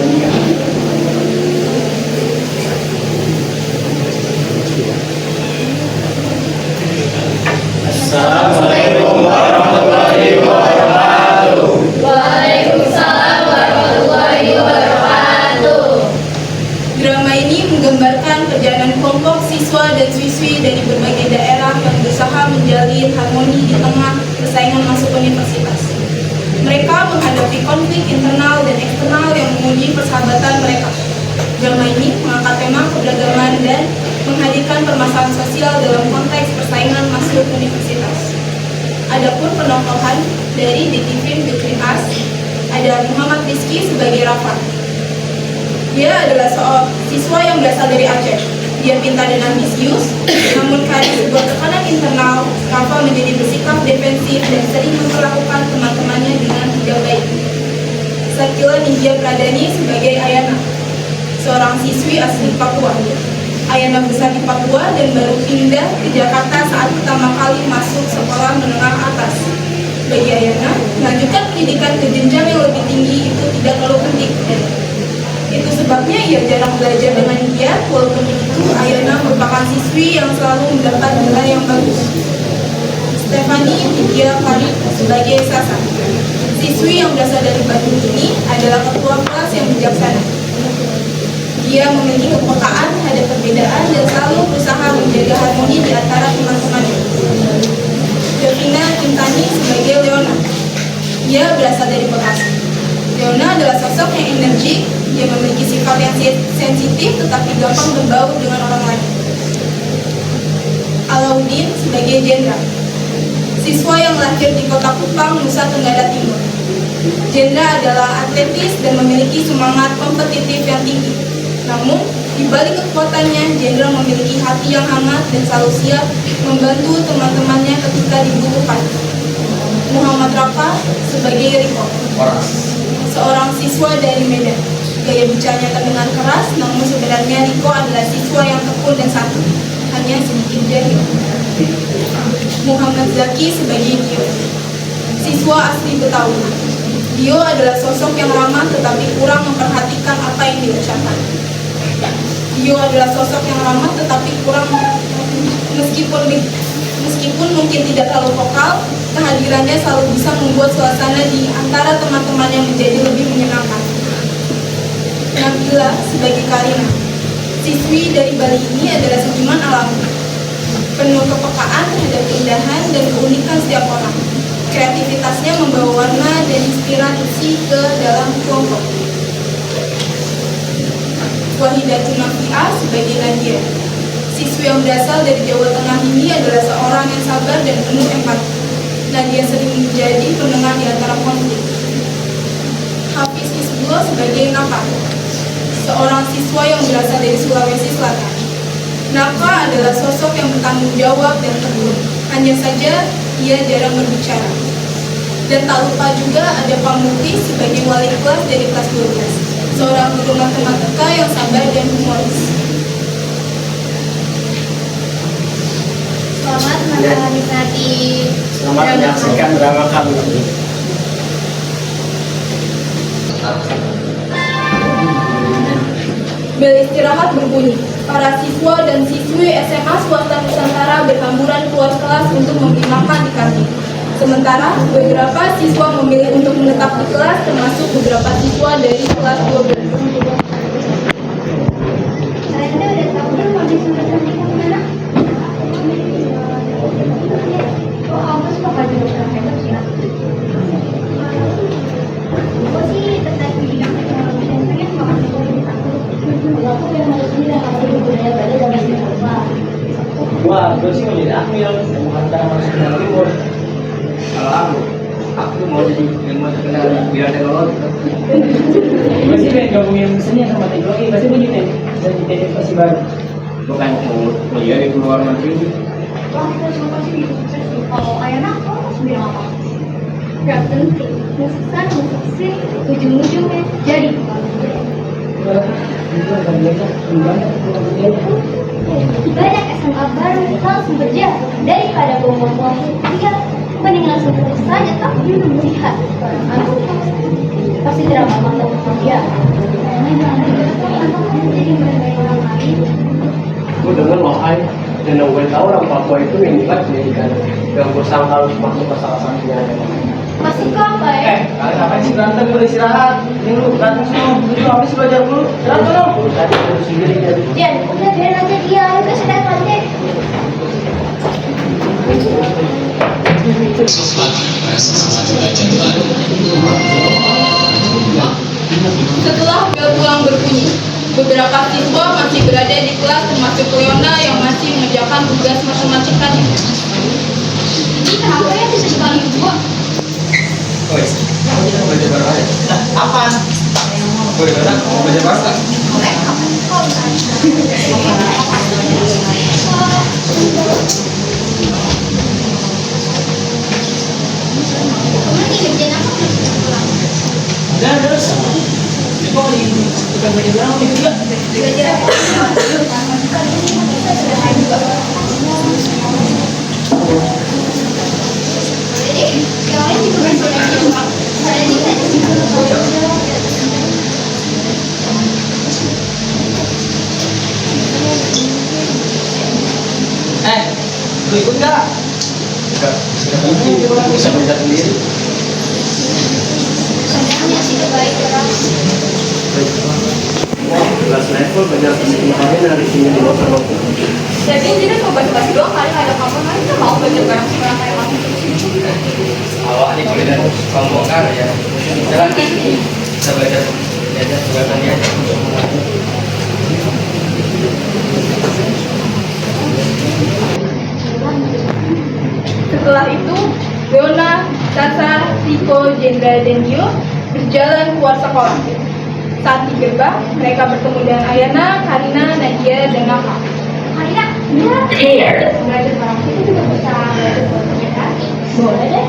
Assalamualaikum warahmatullahi wabarakatuh. Waalaikumsalam warahmatullahi wabarakatuh. Drama ini menggambarkan perjalanan kelompok siswa dan siswi dari berbagai daerah yang berusaha menjalin harmoni di tengah persaingan masuk universitas. Mereka menghadapi konflik internal dan eksternal yang menguji persahabatan mereka. Drama ini mengangkat tema keberagaman dan menghadirkan permasalahan sosial dalam konteks persaingan masuk universitas. Adapun penokohan dari The Difference Between Us, ada Muhammad Rizky sebagai Rafa. Dia adalah seorang siswa yang berasal dari Aceh. Dia pintar dan ambisius, namun karena sebuah tekanan internal, Rafa menjadi bersikap defensif dan sering memperlakukan teman-temannya dengan tidak baik. Sakila Nindya Pradani sebagai Ayana, seorang siswi asli Papua. Ayana besar di Papua dan baru pindah ke Jakarta saat pertama kali masuk sekolah menengah atas. Bagi Ayana, melanjutkan pendidikan ke jenjang yang lebih tinggi itu tidak terlalu penting. Itu sebabnya ia jarang belajar dengan dia, walaupun itu Ayana merupakan siswi yang selalu mendapat nilai yang bagus. Stephanie Vidya Farid sebagai Sasa, siswi yang berasal dari Bandung ini adalah ketua kelas yang bijaksana. Dia memiliki kepekaan terhadap perbedaan dan selalu berusaha menjaga harmoni di antara teman-temannya. Devina Intani sebagai Leona. Dia berasal dari Bekasi. Leona adalah sosok yang energik. Dia memiliki sifat yang sensitif tetapi gampang berbaur dengan orang lain. Alauddin sebagai Jendra, siswa yang lahir di kota Kupang, Nusa Tenggara Timur. Jendra adalah atletis dan memiliki semangat kompetitif yang tinggi. Namun, di balik kekuatannya, Jendra memiliki hati yang hangat dan selalu siap membantu teman-temannya ketika dibutuhkan. Muhammad Rafa sebagai Riko, seorang siswa dari Medan. Gaya bicaranya terdengar keras, namun sebenarnya Riko adalah siswa yang tekun dan santun, hanya sedikit jahil. Muhammad Zaki sebagai Dio, siswa asli Betawi. Dio adalah sosok yang ramah tetapi kurang memperhatikan apa yang diucapkan. Dio adalah sosok yang ramah tetapi kurang, meskipun mungkin tidak terlalu vokal, kehadirannya selalu bisa membuat suasana di antara teman-temannya menjadi lebih menyenangkan. Nabila sebagai Karina, siswi dari Bali ini adalah seniman alami, penuh kepekaan terhadap keindahan dan keunikan setiap orang. Kreativitasnya membawa warna dan inspirasi ke dalam kelompok. Wahidatun Nafi'ah sebagai Nadia, siswi yang berasal dari Jawa Tengah ini adalah seorang yang sabar dan penuh empati. Nadia sering menjadi penengah di antara konflik. Hafiz Isbullah sebagai Naka, seorang siswa yang berasal dari Sulawesi Selatan. Naka adalah sosok yang bertanggung jawab dan tekun. Hanya saja ia jarang berbicara. Dan tak lupa juga ada Pak Muti sebagai wali kelas dari kelas 12, seorang guru matematika yang sabar dan humoris. Selamat menikmati. Selamat menyaksikan drama kami. Bel istirahat berbunyi. Para siswa dan siswi SMA swasta Nusantara berhamburan keluar kelas untuk membeli makan di kantin. Sementara beberapa siswa memilih untuk menetap di kelas, termasuk beberapa siswa dari kelas 12. Anda udah tahu kan kondisi matematika gimana? Kok kampus bakal juga sih? Aku sih tertarik di bidang teknologi dan pengen banget jadi aku. Aku yang harus bilang aku budaya belajar dan masih coba. Wah, gue sih mau jadi akmil, antara masuk Jawa Timur. Kalau aku mau jadi ilmu terkenal di bidang teknologi. Gue sih pengen gabungin mesinnya sama teknologi, pasti gue jadi inovasi baru. Bukan mau kuliah di luar negeri. Wah, kita coba sih gitu sih. Kalau Ayana, kamu harus bilang apa? Gak penting. Musik musik ujung-ujungnya jadi banyak SMA baru langsung berjalan daripada buang-buang waktu. Mending langsung bagus saja, tapi melihat sekarang aku pasti tidak akan melakukan dia. Jadi mereka orang lain. Gue dengar loh, dan gue tahu orang Papua itu yang jelas pendidikan. Yang gue sangka harus masuk ke salah satunya. Masuk ke apa ya? Kalian ngapain sih berantem? Udah istirahat. Ini lu berantem semua. Lu apa sih belajar dulu? Istirahat dulu. Tadi aku sendiri jadi. Jan, udah biarin aja dia, itu sudah pandai. Setelah bel pulang berbunyi, beberapa siswa masih berada di kelas termasuk Leona yang masih mengerjakan tugas matematikanya. Ini kenapa ya bisa dibagi dua? Oh iya, kita mau belajar bareng aja. Apaan? Boleh bareng? Mau belajar bareng nggak? Udah, terus. Kok bukan belajar bareng juga? Belajar apa? Jadi, yang lain juga belajar. Ada juga di situ. Lu ikut nggak? Enggak. Bisa belajar sendiri. Sebenarnya sih baik orang. Wah, kelas level belajar kemarin dari sini di motor. Jadi mau basa-basi doang kali nggak ada kamu kan kita mau belajar bareng sama orang kayak kamu. Awak adik boleh dan bongkar ya. Jalan kita belajar belajar dia aja. Setelah itu, Leona, Sasa, Riko, Jendra, dan Dio berjalan keluar sekolah. Saat di gerbang, mereka bertemu dengan Ayana, Karina, Nadia, dan Naka. Karina, ya. Belajar bareng itu juga bisa belajar bareng. Boleh deh.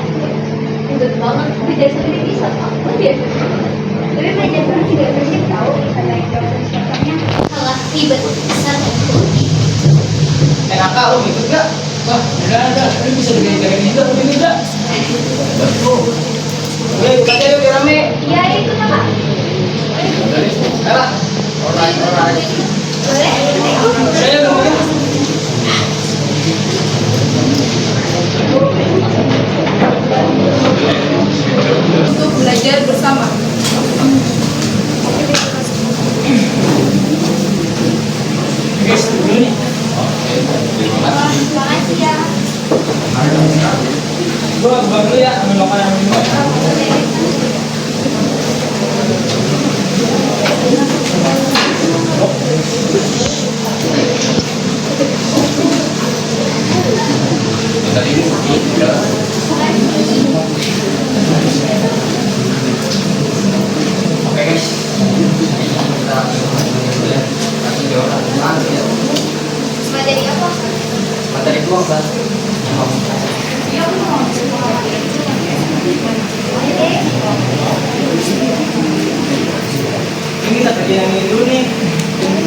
Ribet banget, tapi dia sendiri bisa Pak. Biasa. Tapi belajar bareng juga bersih tahu ada yang jauh dari siapanya. Salah ribet besar. Kakak lu ikut gak? Wah, udah, lu bisa digaya-gaya juga, lu juga. Oke, ikut aja yuk, biar rame. Iya, ikut apa? Ayolah. Alright. Boleh? Ayo, ngomongin. Untuk belajar bersama. Guys, dulu nih. Terima kasih ya. Gua buang dulu ya, ambil makanan dulu. Oke guys, kita kasih jawaban ya. Materi apa? Materi doang kan? Ini kita kerjain yang ini dulu nih.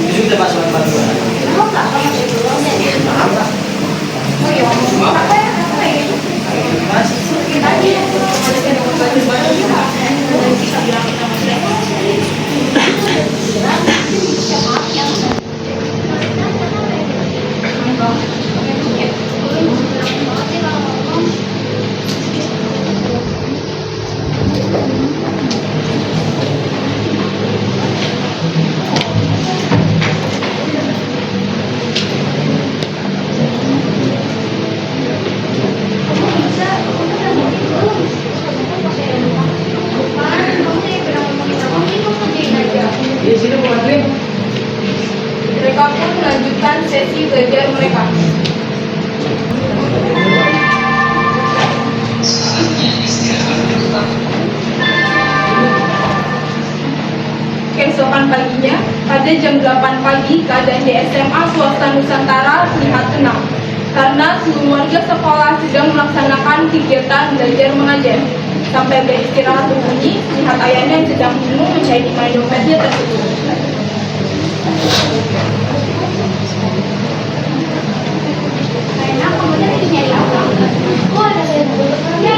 Besok kita masuk ke panduan. Mau nggak kamu cek dulu aja ya? Maaf lah. Oh iya, apa ya? Apa ya? Mas, Tadi kita bilang kita di sini bukan sini. Mereka pun melanjutkan sesi belajar mereka. Keesokan paginya, pada jam 8 pagi, keadaan di SMA Swasta Nusantara terlihat tenang karena seluruh warga sekolah sedang melaksanakan kegiatan belajar mengajar. Sampai beristirahat berbunyi, lihat ayahnya yang sedang bingung mencari di mana dompetnya tersebut. Karena kamu lagi nyari apa? Oh, ada yang belum kerja.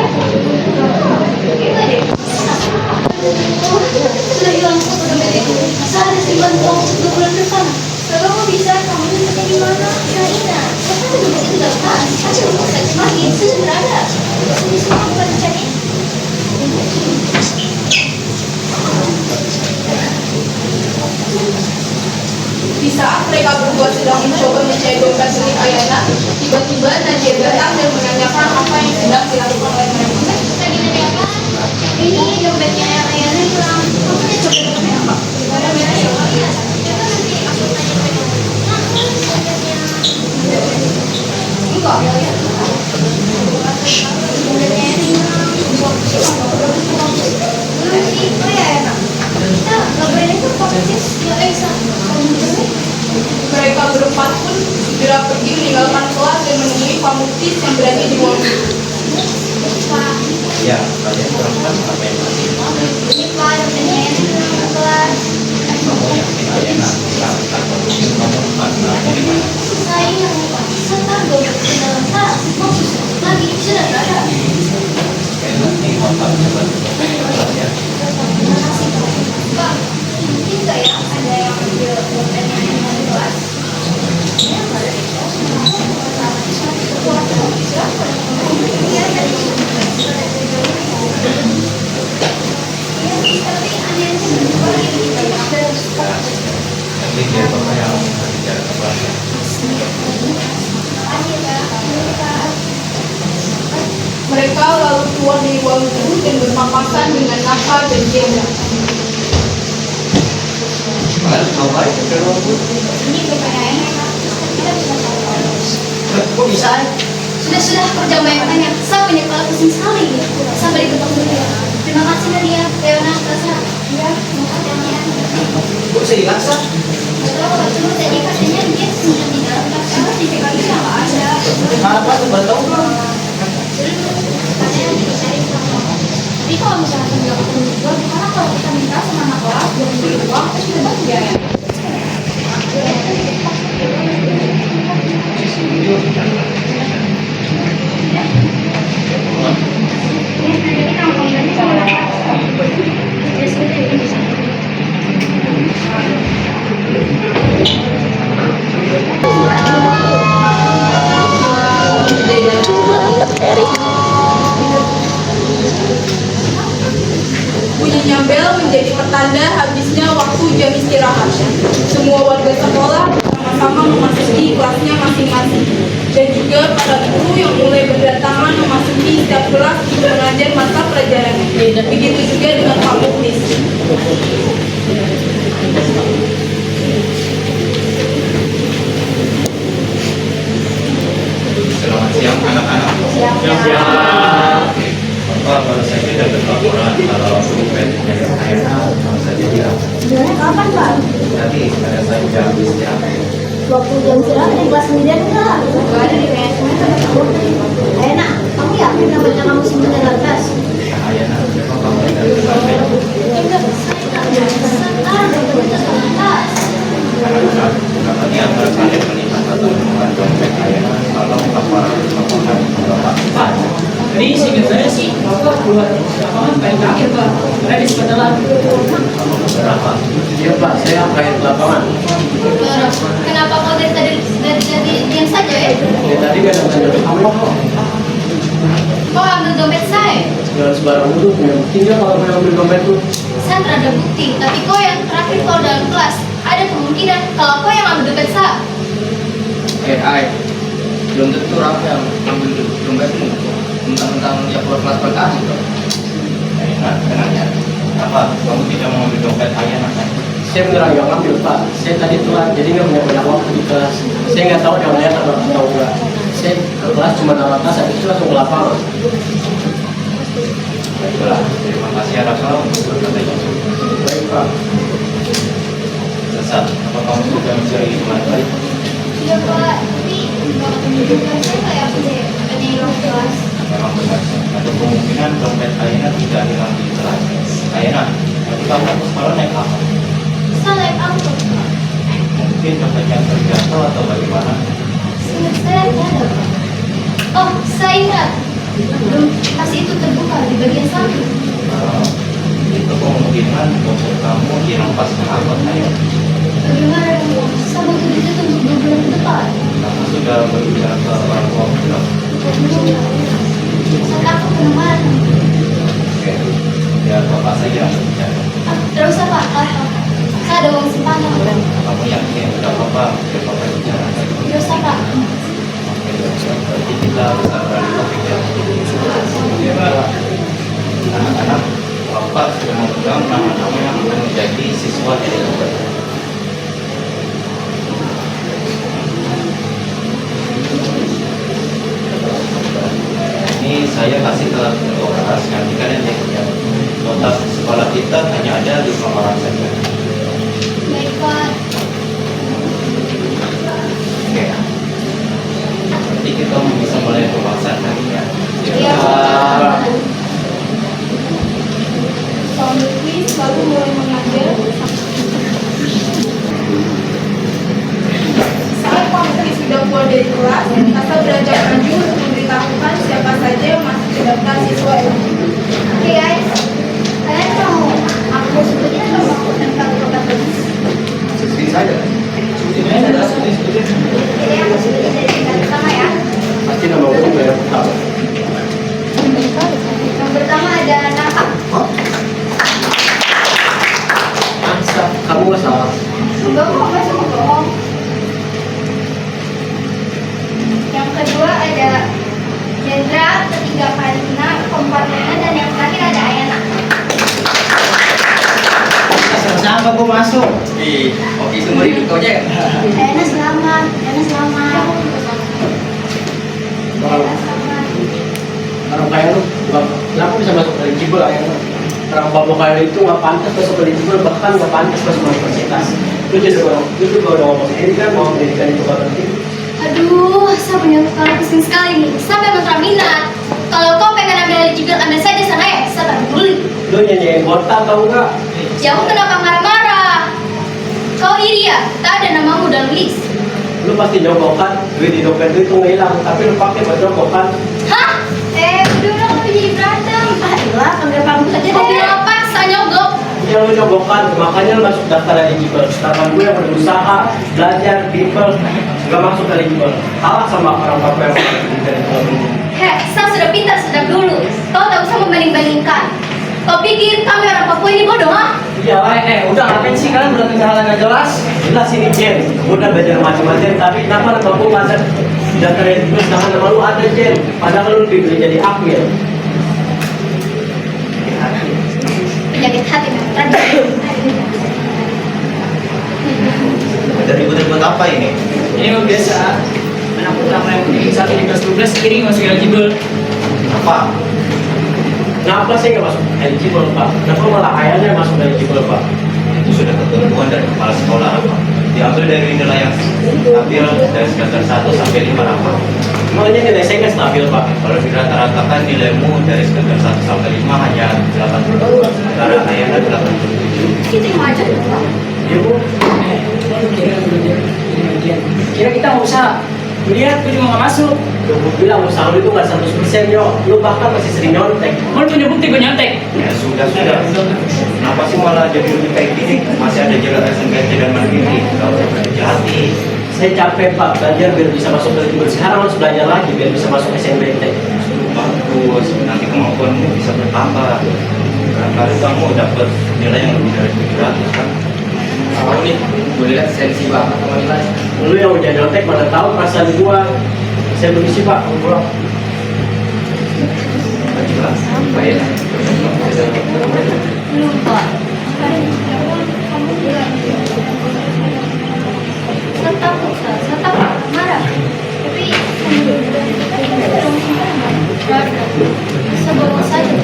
kantong 2 bulan depan. Kalau kamu bisa, kamu nyimpennya di mana? Karina, karena dompet itu gak pas. Ada rumah sakit lagi, segera ada. Ini semua bukan cari. Di saat mereka berdua sedang mencoba mencari dompet milik Ayana, tiba-tiba Nadia datang dan menanyakan apa yang sedang dilakukan oleh mereka. Lagi nanya apa? Ini dompetnya yang Ayana hilang. Kamu lihat dompetnya apa? Warna merah ya? Oh iya. Coba nanti aku tanya ke kamu. Nah, dompetnya. Enggak. Dompetnya yang hilang. Belum sih. Oh iya ya, Kak. Kita nggak boleh itu positif. Ya, Aisyah. Mereka berempat pun segera pergi meninggalkan kelas dan menemui Pak Muktis yang berada di mobil. Pak, Ya, kalian berempat apa yang masih ini Pak, dompetnya yang hilang di kelas. kamu yakin Ayana hilang atau mungkin kamu karena di mana? Saya sekarang dompet di dalam tas. Maksudnya lagi sudah nggak ada. Kayak nanti bapak coba ya. Terima kasih Pak. Pak, mungkin nggak ya ada yang ambil dompetnya yang hilang di kelas? Ya nggak ada. Siapa? Iya tadi. Ya, tapi ada yang sebentar lagi ada. Nanti dia bapak yang bicara ke kelas ya. Mereka lalu keluar dari ruang guru dan berpapasan dengan Naka dan Jenda. Kalian mau baik ke ruang guru? Ini pertanyaan kita bisa tahu. Kok bisa? Sudah kerja banyak tanya. Saya punya kepala pusing sekali. Sampai diketok dulu ya. Terima kasih Nadia, Leona, Rasa. Ya, terima kasih Nadia. Kok saya dikasih? Betul, cuma tadi katanya dia sudah di dalam kelas. Di PKB nggak ada. Apa tuh baru tahu? Katanya dicari sama. Tapi kalau misalnya nggak ketemu juga, gimana kalau kita minta sama anak kelas dan beri uang, terus kita bantu biaya? Bunyinya bel menjadi pertanda habisnya waktu jam istirahat. Semua warga sekolah bersama-sama memasuki kelasnya masing-masing. Dan juga para guru yang mulai berdatangan memasuki setiap kelas untuk mengajar mata pelajarannya. Begitu juga dengan Pak Muklis. Selamat siang anak-anak. Siang. Bapak baru saja dapat laporan kalau dompet dari Ayana baru saja hilang. Sebenarnya kapan Pak? Tadi pada saat jam istirahat. Waktu jam istirahat di kelas 9 enggak? Enggak ada di PS Enak, kamu yakin dompetnya kamu simpen dalam tas? Ya Ayana, memang kamu tidak dompet. Enggak, saya sekarang dompetnya dalam tas. Anak-anak, apalagi antara kalian melihat atau menemukan dompet Ayana, kalau laporan melakukan Bapak. Jadi singkat saya sih, Bapak keluar lapangan paling terakhir Pak, karena di sebelah. Kamu berapa? Iya Pak, saya kait lapangan. Kenapa kau dari tadi diam saja ya? Ya tadi kan ada dompet kamu kok. Kau ambil dompet saya? Jangan sembarang dulu, tinggal kalau mau ambil dompet tuh. Saya tidak ada bukti, tapi kau yang terakhir kau dalam kelas. Ada kemungkinan kalau kau yang ambil dompet saya. Belum tentu Rafa yang ambil dompetmu. Tentang ya keluar kelas berkasih dong. Nah, tenangnya. Apa? Kamu tidak mau ambil dompet Ayana kan? Saya beneran nggak ngambil Pak, saya tadi telat, jadi nggak punya banyak waktu di kelas. Saya nggak tahu dia layak atau enggak. Saya ke kelas cuma naruh tas, habis itu langsung ke lapangan. Baiklah, terima kasih ya Rafa untuk berkatanya. Baik Pak. Sesat, apa kamu sudah mencari teman baik? Iya Pak, tapi nggak ketemu juga. Saya nggak yakin deh dompetnya hilang di kelas. Memang benar. Ada kemungkinan dompet Ayana tidak hilang di kelas. Ayana, tadi kamu ke sekolah naik apa? Saya naik angkot Pak. Mungkin dompetnya terjatuh atau bagaimana? Seingat saya tidak ada Pak. Oh, saya ingat. Tas itu terbuka di bagian samping. Itu kemungkinan dompet kamu dirampas ke angkot Ayana. kita berbicara ke orang tua kita. Saya takut kena marah. Oke, biar bapak saja bicara. Terus apa? Saya ada uang simpanan. Kamu yakin tidak apa-apa biar bapak bicara. Terus apa? Oke, berarti kita bisa beralih topik ya. Anak-anak, bapak sudah memegang nama-nama yang akan menjadi siswa dari Gilbert. Ini saya kasih ke kelas, nanti kalian lihat ya. Total sekolah kita hanya ada 5 orang saja. Baik, Pak. Oke. Berarti kita bisa mulai pembahasan hari ya. Iya, Pak. Sound quiz baru mulai mengajar. Saat pamflet sudah keluar dari kelas, Tasa beranjak maju untuk memberitahukan siapa saja yang masih terdaftar siswa LG. Oke, guys. Kalian mau aku sebutin atau mau aku tentang kota tulis? Sesuai saja. Ini adalah studi. Jadi aku sebutin dari tingkat pertama ya. Pasti nama guru ya pertama. Yang pertama ada Naka. Masa kamu nggak salah? Enggak kok, enggak sama bohong. Yang kedua ada Jendra, ketiga Karina, keempat Nena, dan yang terakhir ada Ayana. Sama-sama aku masuk. Oke, semua hidup kau aja. Ayana selamat, Ayana selamat. Ayana selamat. Orang kaya lu, kenapa bisa masuk eligible ayah? Orang bapak kaya itu nggak pantas masuk eligible, bahkan nggak pantas masuk universitas. Itu juga udah ngomong sendiri kan, mau pendidikan itu gak penting. Aduh, saya punya kalau pusing sekali nih. Sampai mentra minat. Kalau kau pengen ambil eligible, ambil saja sana ya. Saya tak peduli. Lu nyanyiin kota tau nggak? Jauh kenapa marah-marah? Kau iri ya? Tak ada namamu dalam list. Lu pasti jogokan, duit di dompet itu nggak hilang, tapi lu pakai buat jogokan. Hah? Udah kenapa jadi berantem? Ayolah, panggil kamu saja Kau deh. bilang apa? Saya nyogok. Ya lu jogokan, makanya lu masuk daftar eligible. Sedangkan gue yang berusaha, belajar, people, nggak masuk eligible. Kalah sama orang bapak yang masuk eligible. Heh, saya sudah pintar sejak dulu. Kau tak usah membanding-bandingkan. Kau pikir kami orang Papua ini bodoh, ha? Iya lah, Udah ngapain sih kalian berantem hal yang nggak jelas? jelas ini Jen. Gue udah belajar macam-macam, tapi kenapa nama gue masuk daftar eligible, sedangkan nama lu ada Jen. Padahal lu dipilih jadi akmil. Penyakit hati memang tadi. Ada ribut-ribut apa ini? Ini mah biasa. Anak pertama yang penting saat ini kelas 12 kiri masuk eligible. Apa? Kenapa sih nggak masuk eligible Pak? Kenapa malah ayahnya masuk eligible Pak? Itu sudah ketentuan dari kepala sekolah apa? Diambil dari nilai yang stabil dari semester 1 sampai 5 apa? Makanya nilai saya nggak stabil Pak. Kalau dirata-ratakan nilaimu dari semester 1 sampai 5 hanya 82, sementara ayahnya 87. Itu yang wajar, Pak. Iya Bu. Kira kita nggak usah. Lihat, gue juga nggak masuk. Lu bilang usaha lu itu nggak 100% yo. Lu bahkan masih sering nyontek. Mau punya bukti gue nyontek. Ya sudah. Kenapa sih malah jadi lebih kayak gini? Masih ada jalur SNMPTN dan mandiri. Gak usah berkecil hati. Saya capek Pak belajar biar bisa masuk eligible. Sekarang harus belajar lagi biar bisa masuk SNBT. Bagus, nanti kemampuanmu bisa bertambah. Barangkali kamu dapat nilai yang lebih dari 700 kan? Tahu nih, gue lihat sensi banget sama nilai. Lu yang udah nyontek mana tahu perasaan gua. Saya permisi Pak, mau pulang. Gak jelas. Baik. Belum, Pak. Saya takut, saya takut marah. Tapi bisa bawa saja.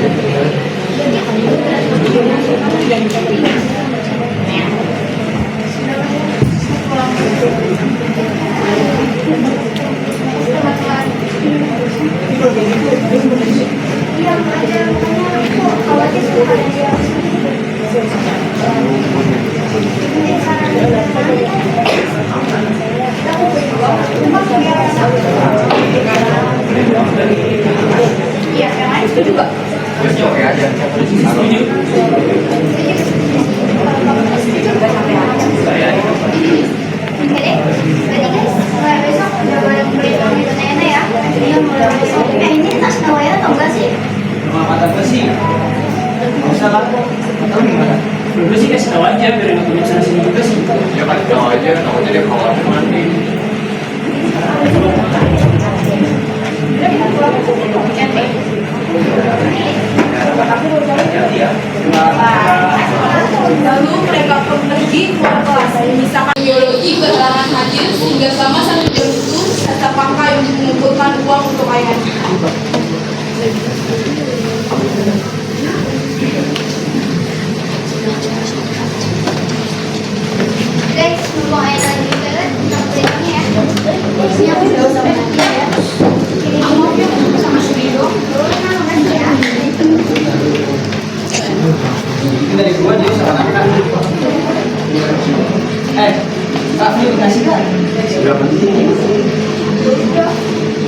Iya, ada khawatir yang tulis sana sini juga sih. Ya kan tahu aja, tahu aja dia khawatir nanti. Hati-hati ya. Lalu mereka pun pergi keluar kelas, memisahkan biologi berhalangan hadir sehingga selama 1 jam itu serta pakai untuk mengumpulkan uang untuk ayah. Guys, mau air lagi banget, kita beli ya. Ini aku udah sama dia ya. Ini mau sama Srido. Boleh kan makasih ya. Kita dari gua jadi sama kan. Kak, ini dikasih kan? Sudah penting.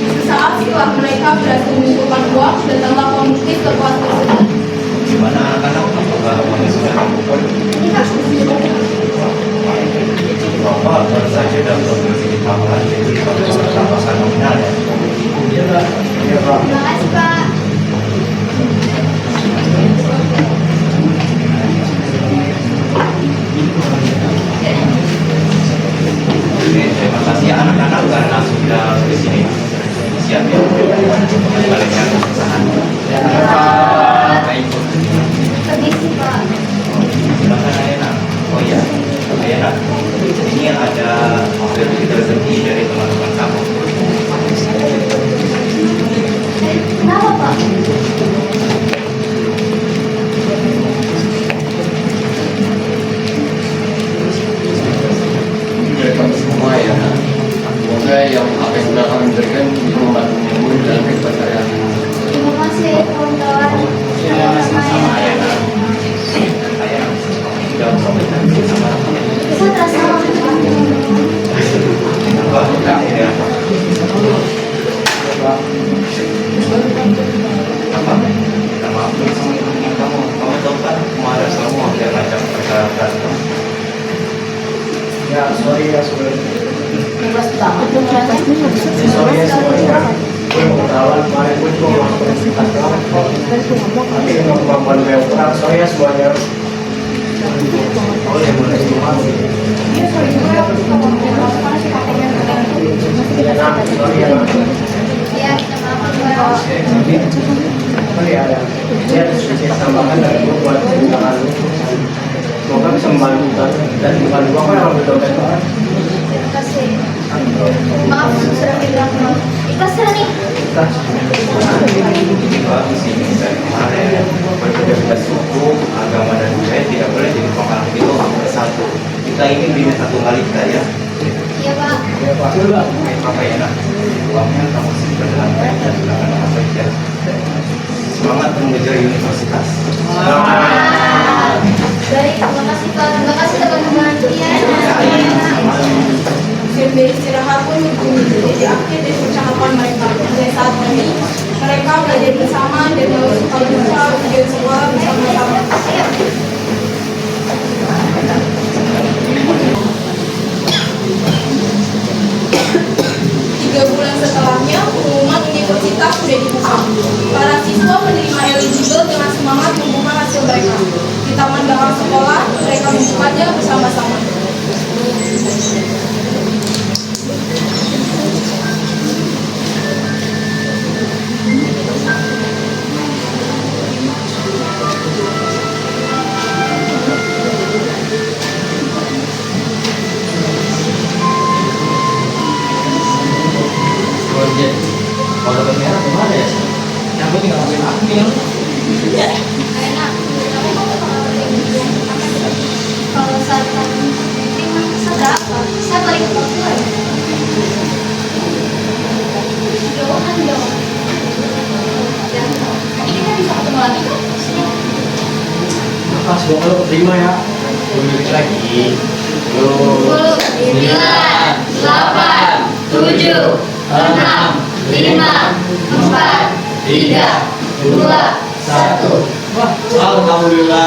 Sesaat setelah mereka berhasil mengumpulkan uang, datanglah pemudik ke kelas tersebut. Gimana anak-anak? Apakah kamu sudah lakukan? Ini Kak. Bapak baru saja dapat bersih tambahan jadi tambahan nominal ya. Iya, Pak. Iya, Pak. Terima kasih Pak. Oke, terima kasih anak-anak karena sudah di sini siap ya untuk mengembalikan kesusahan. Ya, Pak. Baik. Permisi Pak. Silakan Ayana. Oh iya, Ayana. Ini ada mobil rezeki dari teman-teman kamu. Kenapa Pak? Dari kami semua ya. Semoga yang apa yang sudah kami berikan bisa membantu dalam kehidupan sehari-hari. Terima kasih kawan-kawan. Sama-sama Ayana. Ayana, kamu sudah berkomunikasi sama Bisa terasa Wah, enggak ya. Apa? Minta maaf dulu sama ibu kamu. Kamu tahu kan kemarin kamu hampir ngajak mereka berantem. Ya, sorry ya, sorry. Sorry ya, semuanya. Gue mau kenalan, kemarin gue cuma mau presentasi banget kok. Tapi emang kemampuan gue yang kurang, sorry ya semuanya. Boleh, boleh, semua. Ya, nah, sorry ya, nah. ya kita maafkan Pak. Sorry ya, ya, sedikit tambahan dari gue buat tindakan lu. Semoga bisa membantu dan bukan gue kok yang ambil dompet banget. Terima kasih. Maaf sudah bilang maaf. Ikhlas ya nih. Jadi bagus ini dari kemarin berbeda-beda suku, agama dan budaya tidak boleh jadi penghalang itu bersatu. Kita ini bina satu Malika ya. Iya Pak. Ya, Pak. Oke, Papa ya nak. Uangnya kamu simpan dengan baik dan silakan apa saja. Semangat mengejar universitas. Baik, terima kasih Pak. Terima kasih teman-teman. Iya. Jam istirahat pun menjadi akhir dari percakapan mereka. Dan saat ini mereka belajar bersama dan melakukan ujian sekolah bersama-sama. Tiga bulan setelahnya, pengumuman universitas sudah dibuka. Para siswa menerima eligible dengan semangat membuka hasil mereka. Di taman belakang sekolah, mereka membukanya bersama-sama. Project. Kalau dapat merah kemana ya? Yang penting ngelakuin akmil. Enak. Tapi kamu kalau saat kamu terima seberapa? Saya paling kebetulan. Jauh kan jauh. Dan ini kan bisa ketemu lagi kan? Apa semoga lo terima ya. Gue milik lagi. 10, 9, 8, 7, 6, 5, 4, 3, 2, 1. Wah, alhamdulillah.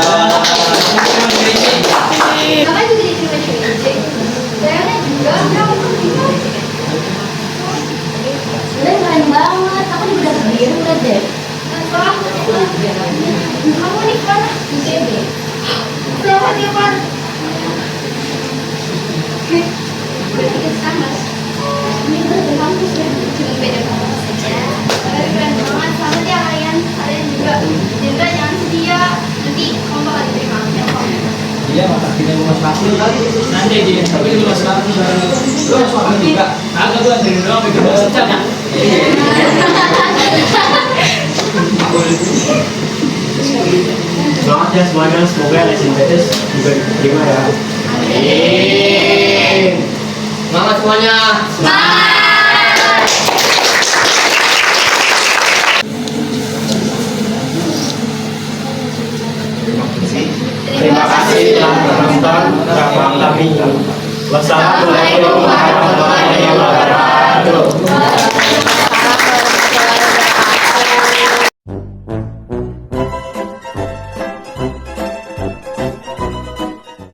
Namanya juga diterima di PJ. Sayangnya juga, kamu kan terima. Udah keren banget, aku juga udah biru udah deh. Sekolah aku kamu nih mana? Di CB. Selamat ya Pak. Nanti dia, tapi lu sekarang lu harus makan juga. Agak gua dari doang bikin bahasa Cina. Semangat ya semuanya, semoga LSMPTS juga diterima ya. Amin. Semangat semuanya. Terima kasih telah menonton rekaman kami. Wassalamualaikum warahmatullahi wabarakatuh.